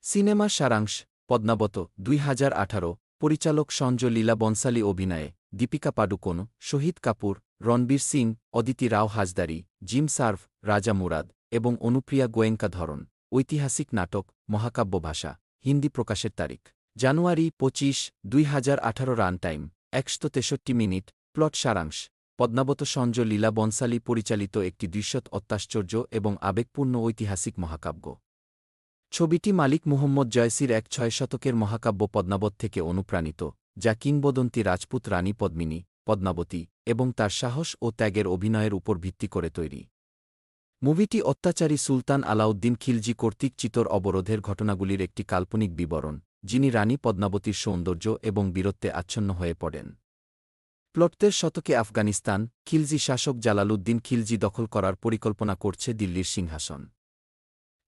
Cinema সারাংশ পদ্মাবত ২০১৮ পরিচালক সঞ্জয় লীলা বনসালী অভিনয়ে দীপিকা পাডুকোন, শহীদ কাপুর, রণবীর সিং, অদিতি রাও হাজদারি, জিম সার্ভ, রাজা মুরাদ এবং অনুপ্রিয়া গোয়েঙ্কা ধরন ঐতিহাসিক নাটক মহাকাব্য ভাষা হিন্দি প্রকাশের তারিখ জানুয়ারি ২৫, ২০১৮ রান টাইম ১৬৩ মিনিট প্লট সারাংশ পদ্মাবত সঞ্জয় লীলা বনসালী পরিচালিত একটি দৃশ্যত অত্যাশ্চর্য এবং আবেগপূর্ণ ঐতিহাসিক মহাকাব্য। ছবিটি মালিক মুহম্মদ জয়সির এক ৬ শতকের মহাকাব্য পদ্মাবত থেকে অনুপ্রাণিত, যা কিংবদন্তি রাজপুত রানী পদ্মিনী, পদ্মাবতী এবং তার সাহস ও ত্যাগের অভিনয়ের উপর ভিত্তি করে তৈরি। মুভিটি অত্যাচারী সুলতান আলাউদ্দিন খিলজি কর্তৃক চিতোর অবরোধের ঘটনাগুলির একটি কাল্পনিক বিবরণ, যিনি রানী পদ্মাবতীর সৌন্দর্য এবং বীরত্বে আচ্ছন্ন হয়ে পড়েন। প্লটের শতকে আফগানিস্তান, খিলজি শাসক জালালউদ্দিন খিলজি দখল করার পরিকল্পনা করছে দিল্লির সিংহাসন।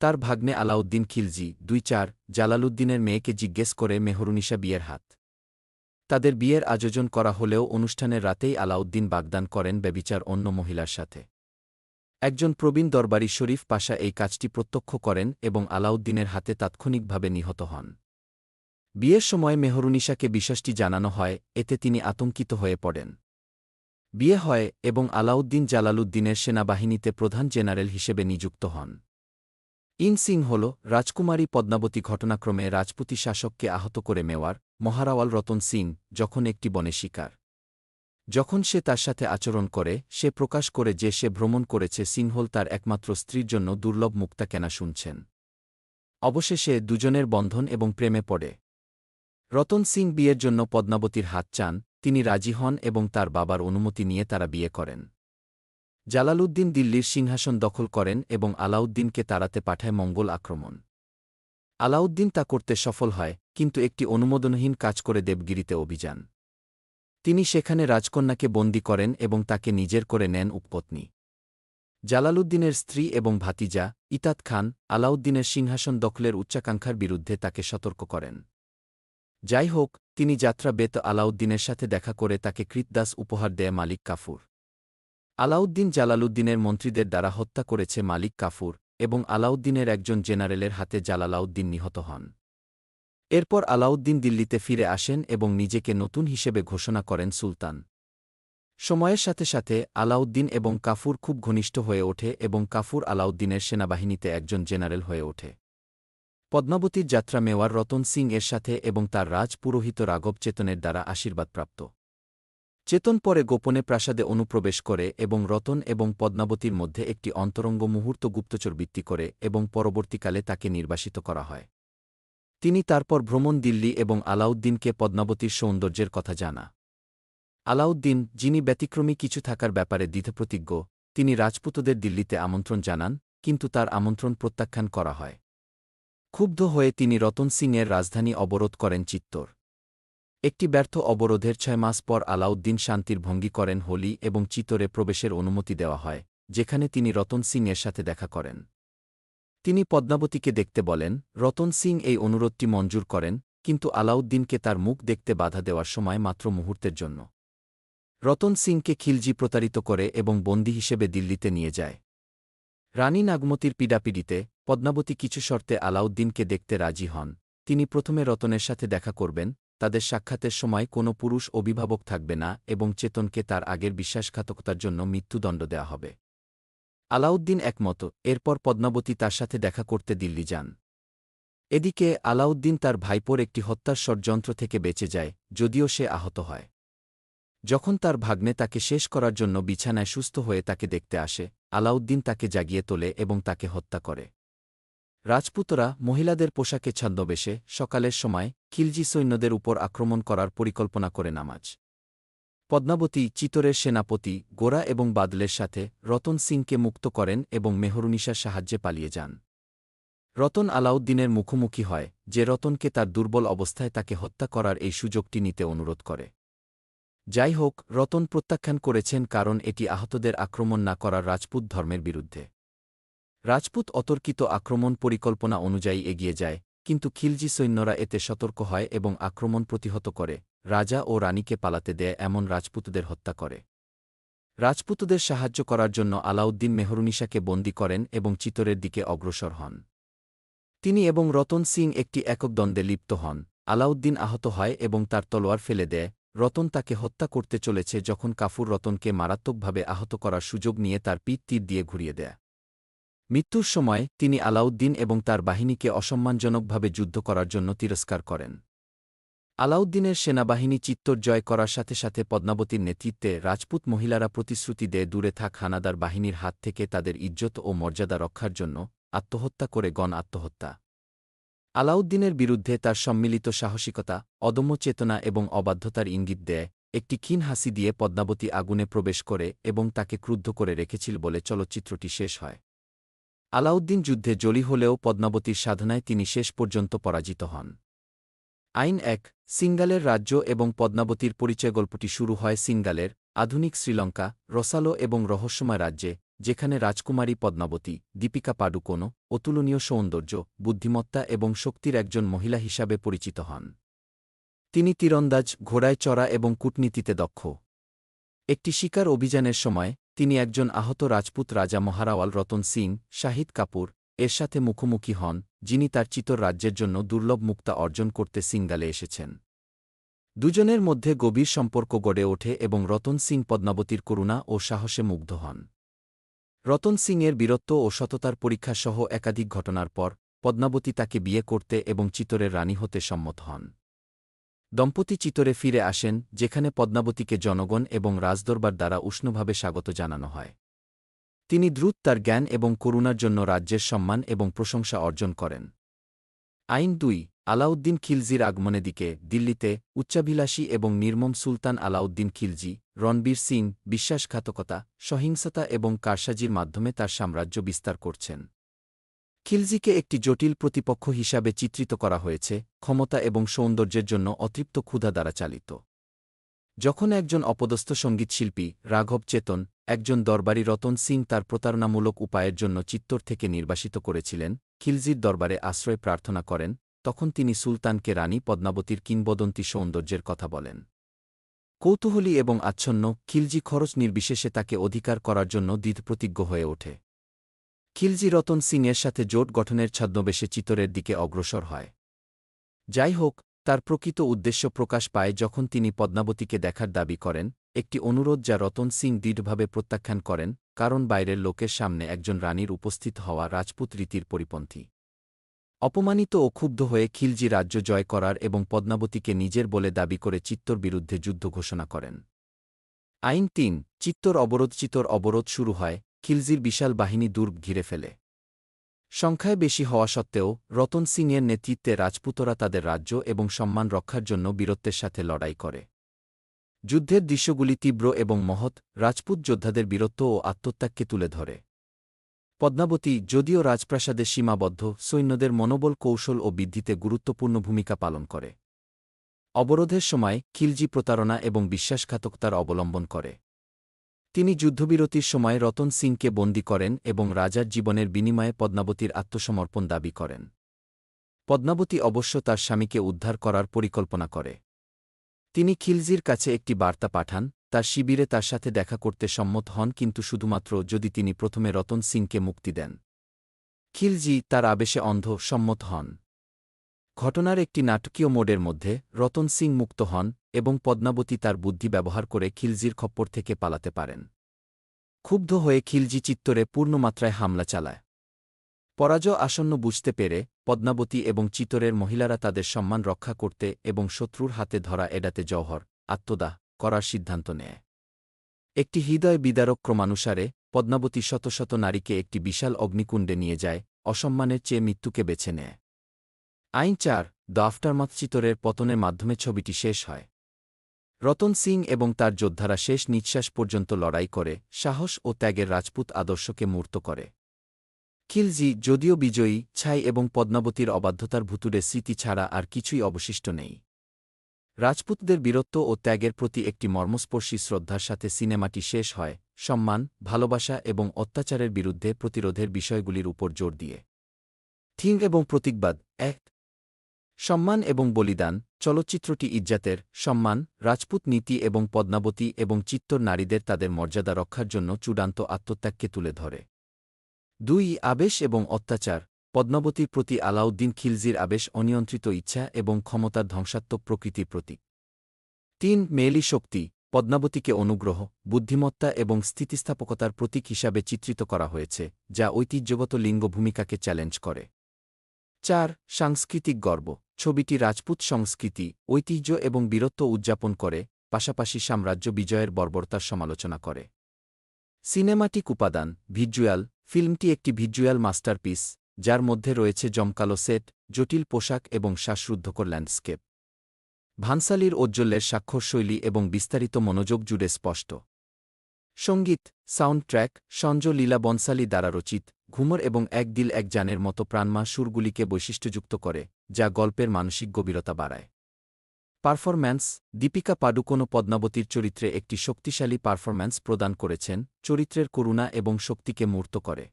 তার ভাগ্নে আলাউদ্দিন খিলজি ২-৪ জালালউদ্দিনের মেয়েকে জিজ্ঞেস করে মেহরুনিসা বিয়ের হাত। তাদের বিয়ের আয়োজন করা হলেও অনুষ্ঠানের রাতেই আলাউদ্দিন বাগদান করেন ব্যভিচার অন্য মহিলার সাথে। একজন প্রবীণ দরবারি শরীফ পাশা এই কাজটি প্রত্যক্ষ করেন এবং আলাউদ্দিনের হাতে তাৎক্ষণিকভাবে নিহত হন। বিয়ের সময় মেহরুনিসাকে বিষয়টি জানানো হয়, এতে তিনি আতঙ্কিত হয়ে পড়েন। বিয়ে হয় এবং আলাউদ্দিন জালালউদ্দিনের সেনাবাহিনীতে প্রধান জেনারেল হিসেবে নিযুক্ত হন। ইন সিং হল রাজকুমারী পদ্মাবতী ঘটনাক্রমে রাজপুতি শাসককে আহত করে মেওয়ার মহারাওয়াল রতন সিং যখন একটি বনে শিকার। যখন সে তার সাথে আচরণ করে, সে প্রকাশ করে যে সে ভ্রমণ করেছে সিংহল তার একমাত্র স্ত্রীর জন্য দুর্লভ মুক্তা কেনা শুনছেন। অবশেষে দুজনের বন্ধন এবং প্রেমে পড়ে। রতন সিং বিয়ের জন্য পদ্মাবতীর হাত চান, তিনি রাজি হন এবং তার বাবার অনুমতি নিয়ে তারা বিয়ে করেন। জালালউদ্দিন দিল্লির সিংহাসন দখল করেন এবং আলাউদ্দিনকে তাড়াতে পাঠায় মঙ্গল আক্রমণ। আলাউদ্দিন তা করতে সফল হয়, কিন্তু একটি অনুমোদনহীন কাজ করে দেবগিরিতে অভিযান। তিনি সেখানে রাজকন্যাকে বন্দী করেন এবং তাকে নিজের করে নেন উপপত্নী। জালালউদ্দিনের স্ত্রী এবং ভাতিজা ইতাত খান আলাউদ্দিনের সিংহাসন দখলের উচ্চাকাঙ্ক্ষার বিরুদ্ধে তাকে সতর্ক করেন। যাই হোক, তিনি যাত্রা বেত আলাউদ্দিনের সাথে দেখা করে তাকে কৃতদাস উপহার দেয় মালিক কাফুর। আলাউদ্দিন জালালউদ্দিনের মন্ত্রীদের দ্বারা হত্যা করেছে মালিক কাফুর এবং আলাউদ্দিনের একজন জেনারেলের হাতে জালালাউদ্দিন নিহত হন। এরপর আলাউদ্দিন দিল্লিতে ফিরে আসেন এবং নিজেকে নতুন হিসেবে ঘোষণা করেন সুলতান। সময়ের সাথে সাথে আলাউদ্দিন এবং কাফুর খুব ঘনিষ্ঠ হয়ে ওঠে এবং কাফুর আলাউদ্দিনের সেনাবাহিনীতে একজন জেনারেল হয়ে ওঠে। পদ্মাবতীর যাত্রা মেওয়ার রতন সিং এর সাথে এবং তার রাজ পুরোহিত রাঘব চেতনের দ্বারা আশীর্বাদপ্রাপ্ত। চেতন পরে গোপনে প্রাসাদে অনুপ্রবেশ করে এবং রতন এবং পদ্মাবতীর মধ্যে একটি অন্তরঙ্গ মুহূর্ত গুপ্তচর ভিত্তি করে এবং পরবর্তীকালে তাকে নির্বাসিত করা হয়। তিনি তারপর ভ্রমণ দিল্লি এবং আলাউদ্দিনকে পদ্মাবতীর সৌন্দর্যের কথা জানা। আলাউদ্দিন, যিনি ব্যতিক্রমী কিছু থাকার ব্যাপারে দৃঢ়প্রতিজ্ঞ, তিনি রাজপুতদের দিল্লিতে আমন্ত্রণ জানান, কিন্তু তার আমন্ত্রণ প্রত্যাখ্যান করা হয়। ক্ষুব্ধ হয়ে তিনি রতন সিংয়ের রাজধানী অবরোধ করেন চিত্তোর। একটি ব্যর্থ অবরোধের ৬ মাস পর আলাউদ্দিন শান্তির ভঙ্গি করেন হোলি এবং চিতোরে প্রবেশের অনুমতি দেওয়া হয়, যেখানে তিনি রতন সিং এর সাথে দেখা করেন। তিনি পদ্মাবতীকে দেখতে বলেন, রতন সিং এই অনুরোধটি মঞ্জুর করেন, কিন্তু আলাউদ্দিনকে তার মুখ দেখতে বাধা দেওয়ার সময় মাত্র মুহূর্তের জন্য। রতন সিংকে খিলজি প্রতারিত করে এবং বন্দী হিসেবে দিল্লিতে নিয়ে যায়। রানী নাগমতির পীড়াপিড়িতে পদ্মাবতী কিছু শর্তে আলাউদ্দিনকে দেখতে রাজি হন। তিনি প্রথমে রতনের সাথে দেখা করবেন, তাদের সাক্ষাতের সময় কোনো পুরুষ অভিভাবক থাকবে না এবং চেতনকে তার আগের বিশ্বাসঘাতকতার জন্য মৃত্যুদণ্ড দেওয়া হবে। আলাউদ্দিন একমত। এরপর পদ্মাবতী তার সাথে দেখা করতে দিল্লি যান। এদিকে আলাউদ্দিন তার ভাইপোর একটি হত্যার ষড়যন্ত্র থেকে বেঁচে যায়, যদিও সে আহত হয়। যখন তার ভাগ্নে তাকে শেষ করার জন্য বিছানায় সুস্থ হয়ে তাকে দেখতে আসে, আলাউদ্দিন তাকে জাগিয়ে তোলে এবং তাকে হত্যা করে। রাজপুতরা মহিলাদের পোশাকে ছদ্মবেশে সকালের সময় খিলজি সৈন্যদের উপর আক্রমণ করার পরিকল্পনা করে নামাজ। পদ্মাবতী চিতোরের সেনাপতি গোরা এবং বাদলের সাথে রতন সিংকে মুক্ত করেন এবং মেহরুনিসার সাহায্যে পালিয়ে যান। রতন আলাউদ্দিনের মুখোমুখি হয়, যে রতনকে তার দুর্বল অবস্থায় তাকে হত্যা করার এই সুযোগটি নিতে অনুরোধ করে। যাই হোক, রতন প্রত্যাখ্যান করেছেন কারণ এটি আহতদের আক্রমণ না করার রাজপুত ধর্মের বিরুদ্ধে। রাজপুত অতর্কিত আক্রমণ পরিকল্পনা অনুযায়ী এগিয়ে যায়, কিন্তু খিলজি সৈন্যরা এতে সতর্ক হয় এবং আক্রমণ প্রতিহত করে, রাজা ও রানীকে পালাতে দেয় এমন রাজপুতদের হত্যা করে। রাজপুতদের সাহায্য করার জন্য আলাউদ্দিন মেহরুনিসাকে বন্দী করেন এবং চিতোরের দিকে অগ্রসর হন। তিনি এবং রতন সিং একটি একক দ্বন্দ্বে লিপ্ত হন। আলাউদ্দিন আহত হয় এবং তার তলোয়ার ফেলে দেয়। রতন তাকে হত্যা করতে চলেছে যখন কাফুর রতনকে মারাত্মকভাবে আহত করার সুযোগ নিয়ে তার পিঠ তীর দিয়ে ঘুরিয়ে দেয়। মৃত্যুর সময় তিনি আলাউদ্দিন এবং তার বাহিনীকে অসম্মানজনকভাবে যুদ্ধ করার জন্য তিরস্কার করেন। আলাউদ্দিনের সেনাবাহিনী চিত্তর জয় করার সাথে সাথে পদ্মাবতীর নেতৃত্বে রাজপুত মহিলারা প্রতিশ্রুতি দেয় দূরে থাক হানাদার বাহিনীর হাত থেকে তাদের ইজ্জত ও মর্যাদা রক্ষার জন্য আত্মহত্যা করে গণ আত্মহত্যা। আলাউদ্দিনের বিরুদ্ধে তার সম্মিলিত সাহসিকতা, অদম্য চেতনা এবং অবাধ্যতার ইঙ্গিত দেয়। একটি ক্ষীণ হাসি দিয়ে পদ্মাবতী আগুনে প্রবেশ করে এবং তাকে ক্রুদ্ধ করে রেখেছিল বলে চলচ্চিত্রটি শেষ হয়। আলাউদ্দিন যুদ্ধে জয়ী হলেও পদ্মাবতীর সাধনায় তিনি শেষ পর্যন্ত পরাজিত হন। আইন ১ সিঙ্গালের রাজ্য এবং পদ্মাবতীর পরিচয়। গল্পটি শুরু হয় সিঙ্গালের, আধুনিক শ্রীলঙ্কা, রসালো এবং রহস্যময় রাজ্যে, যেখানে রাজকুমারী পদ্মাবতী, দীপিকা পাডুকোন, অতুলনীয় সৌন্দর্য, বুদ্ধিমত্তা এবং শক্তির একজন মহিলা হিসাবে পরিচিত হন। তিনি তীরন্দাজ, ঘোড়ায় চড়া এবং কূটনীতিতে দক্ষ। একটি শিকার অভিযানের সময় তিনি একজন আহত রাজপুত রাজা মহারাওয়াল রতন সিং, শাহিদ কাপুর এর সাথে মুখোমুখি হন, যিনি তার চিতর রাজ্যের জন্য দুর্লভ মুক্তা অর্জন করতে সিঙ্গালে এসেছেন। দুজনের মধ্যে গভীর সম্পর্ক গড়ে ওঠে এবং রতন সিং পদ্মাবতীর করুণা ও সাহসে মুগ্ধ হন। রতন সিংয়ের বীরত্ব ও সততার পরীক্ষা সহ একাধিক ঘটনার পর পদ্মাবতী তাকে বিয়ে করতে এবং চিতরের রানী হতে সম্মত হন। দম্পতি চিতরে ফিরে আসেন, যেখানে পদ্মাবতীকে জনগণ এবং রাজদরবার দ্বারা উষ্ণভাবে স্বাগত জানানো হয়। তিনি দ্রুত তার জ্ঞান এবং করুণার জন্য রাজ্যের সম্মান এবং প্রশংসা অর্জন করেন। আইন ২ আলাউদ্দিন খিলজির আগমনের দিকে দিল্লিতে উচ্চাভিলাষী এবং নির্মম সুলতান আলাউদ্দিন খিলজি রণবীর সিং বিশ্বাসঘাতকতা, সহিংসতা এবং কারসাজির মাধ্যমে তার সাম্রাজ্য বিস্তার করছেন। খিলজিকে একটি জটিল প্রতিপক্ষ হিসাবে চিত্রিত করা হয়েছে, ক্ষমতা এবং সৌন্দর্যের জন্য অতৃপ্ত ক্ষুধা দ্বারা চালিত। যখন একজন অপদস্থ সঙ্গীতশিল্পী রাঘব চেতন একজন দরবারি রতন সিং তার প্রতারণামূলক উপায়ের জন্য চিত্তর থেকে নির্বাসিত করেছিলেন, খিলজির দরবারে আশ্রয় প্রার্থনা করেন, তখন তিনি সুলতানকে রানী পদ্মাবতীর কিংবদন্তি সৌন্দর্যের কথা বলেন। কৌতূহলী এবং আচ্ছন্ন, খিলজি খরচ নির্বিশেষে তাকে অধিকার করার জন্য দৃঢ়প্রতিজ্ঞ হয়ে ওঠে। খিলজি রতন সিংয়ের সাথে জোট গঠনের ছদ্মবেশে চিতরের দিকে অগ্রসর হয়। যাই হোক, তার প্রকৃত উদ্দেশ্য প্রকাশ পায় যখন তিনি পদ্মাবতীকে দেখার দাবি করেন, একটি অনুরোধ যা রতন সিং দৃঢ়ভাবে প্রত্যাখ্যান করেন, কারণ বাইরের লোকের সামনে একজন রানীর উপস্থিত হওয়া রাজপুত রীতির পরিপন্থী। অপমানিত ও ক্ষুব্ধ হয়ে খিলজি রাজ্য জয় করার এবং পদ্মাবতীকে নিজের বলে দাবি করে চিত্তর বিরুদ্ধে যুদ্ধ ঘোষণা করেন। আইন ৩ চিত্তর অবরোধ চিত্তর অবরোধ শুরু হয়, খিলজির বিশাল বাহিনী দুর্গ ঘিরে ফেলে। সংখ্যায় বেশি হওয়া সত্ত্বেও রতন সিংয়ের নেতৃত্বে রাজপুতরা তাদের রাজ্য এবং সম্মান রক্ষার জন্য বীরত্বের সাথে লড়াই করে। যুদ্ধের দৃশ্যগুলি তীব্র এবং মহৎ, রাজপুত যোদ্ধাদের বীরত্ব ও আত্মত্যাগকে তুলে ধরে। পদ্মাবতী, যদিও রাজপ্রাসাদে সীমাবদ্ধ, সৈন্যদের মনোবল, কৌশল ও বৃদ্ধিতে গুরুত্বপূর্ণ ভূমিকা পালন করে। অবরোধের সময় খিলজি প্রতারণা এবং বিশ্বাসঘাতকতার অবলম্বন করে। তিনি যুদ্ধবিরতির সময় রতন সিংকে বন্দী করেন এবং রাজার জীবনের বিনিময়ে পদ্মাবতীর আত্মসমর্পণ দাবি করেন। পদ্মাবতী অবশ্য তার স্বামীকে উদ্ধার করার পরিকল্পনা করে। তিনি খিলজির কাছে একটি বার্তা পাঠান, তার শিবিরে তার সাথে দেখা করতে সম্মত হন, কিন্তু শুধুমাত্র যদি তিনি প্রথমে রতন সিংকে মুক্তি দেন। খিলজি তার আবেশে অন্ধ সম্মত হন। ঘটনার একটি নাটকীয় মোডের মধ্যে রতন সিং মুক্ত হন এবং পদ্মাবতী তার বুদ্ধি ব্যবহার করে খিলজির খপ্পর থেকে পালাতে পারেন। ক্ষুব্ধ হয়ে খিলজি চিত্তরে পূর্ণমাত্রায় হামলা চালায়। পরাজয় আসন্ন বুঝতে পেরে পদ্মাবতী এবং চিতরের মহিলারা তাদের সম্মান রক্ষা করতে এবং শত্রুর হাতে ধরা এড়াতে জওহর আত্মদাহ করার সিদ্ধান্ত নেয়। একটি হৃদয় বিদারক ক্রমানুসারে পদ্মাবতী শত শত নারীকে একটি বিশাল অগ্নিকুণ্ডে নিয়ে যায়, অসম্মানের চেয়ে মৃত্যুকে বেছে নেয়। আইন ৪ দ্য আফটারমাথ চিতরের পতনের মাধ্যমে ছবিটি শেষ হয়। রতন সিং এবং তার যোদ্ধারা শেষ নিঃশ্বাস পর্যন্ত লড়াই করে, সাহস ও ত্যাগের রাজপুত আদর্শকে মূর্ত করে। খিলজি যদিও বিজয়ী, ছাই এবং পদ্মাবতীর অবাধ্যতার ভুতুড়ে স্মৃতি ছাড়া আর কিছুই অবশিষ্ট নেই। রাজপুতদের বীরত্ব ও ত্যাগের প্রতি একটি মর্মস্পর্শী শ্রদ্ধার সাথে সিনেমাটি শেষ হয়, সম্মান, ভালোবাসা এবং অত্যাচারের বিরুদ্ধে প্রতিরোধের বিষয়গুলির উপর জোর দিয়ে। থিম এবং প্রতীকবাদ ১ সম্মান এবং বলিদান চলচ্চিত্রটি ইজ্জাতের, সম্মান, রাজপুত নীতি এবং পদ্মাবতী এবং চিত্তর নারীদের তাদের মর্যাদা রক্ষার জন্য চূড়ান্ত আত্মত্যাগকে তুলে ধরে। ২ আবেশ এবং অত্যাচার পদ্মাবতীর প্রতি আলাউদ্দিন খিলজির আবেশ অনিয়ন্ত্রিত ইচ্ছা এবং ক্ষমতার ধ্বংসাত্মক প্রকৃতির প্রতীক। ৩ মেয়েলি শক্তি, পদ্মাবতীকে অনুগ্রহ, বুদ্ধিমত্তা এবং স্থিতিস্থাপকতার প্রতীক হিসাবে চিত্রিত করা হয়েছে, যা ঐতিহ্যগত লিঙ্গ ভূমিকাকে চ্যালেঞ্জ করে। ৪ সাংস্কৃতিক গর্ব, ছবিটি রাজপুত সংস্কৃতি, ঐতিহ্য এবং বীরত্ব উদযাপন করে, পাশাপাশি সাম্রাজ্য বিজয়ের বর্বরতার সমালোচনা করে। সিনেমাটিক উপাদান, ভিজ্যুয়াল, ফিল্মটি একটি ভিজ্যুয়াল মাস্টারপিস, যার মধ্যে রয়েছে জমকালো সেট, জটিল পোশাক এবং শ্বাসরুদ্ধকর ল্যান্ডস্কেপ। ভানসালির ঔজ্জ্বল্যের স্বাক্ষরশৈলী এবং বিস্তারিত মনোযোগ জুড়ে স্পষ্ট। সঙ্গীত, সাউন্ড ট্র্যাক, সঞ্জয় লীলা বনসালি দ্বারা রচিত, ঘুমর এবং এক দিল এক জানের মতো প্রাণমা সুরগুলিকে বৈশিষ্ট্যযুক্ত করে, যা গল্পের মানসিক গভীরতা বাড়ায়। পারফরম্যান্স, দীপিকা পাডুকোন পদ্মাবতীর চরিত্রে একটি শক্তিশালী পারফরম্যান্স প্রদান করেছেন, চরিত্রের করুণা এবং শক্তিকে মূর্ত করে।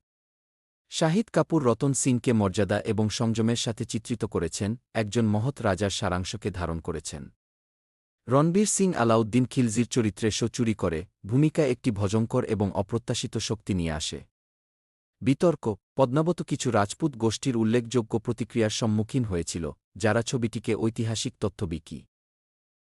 শাহিদ কাপুর রতন সিংকে মর্যাদা এবং সংযমের সাথে চিত্রিত করেছেন, একজন মহৎ রাজার সারাংশকে ধারণ করেছেন। রণবীর সিং আলাউদ্দিন খিলজির চরিত্রে চুরি করে, ভূমিকা একটি ভয়ঙ্কর এবং অপ্রত্যাশিত শক্তি নিয়ে আসে। বিতর্ক, পদ্মাবত কিছু রাজপুত গোষ্ঠীর উল্লেখযোগ্য প্রতিক্রিয়ার সম্মুখীন হয়েছিল, যারা ছবিটিকে ঐতিহাসিক তথ্য বিকি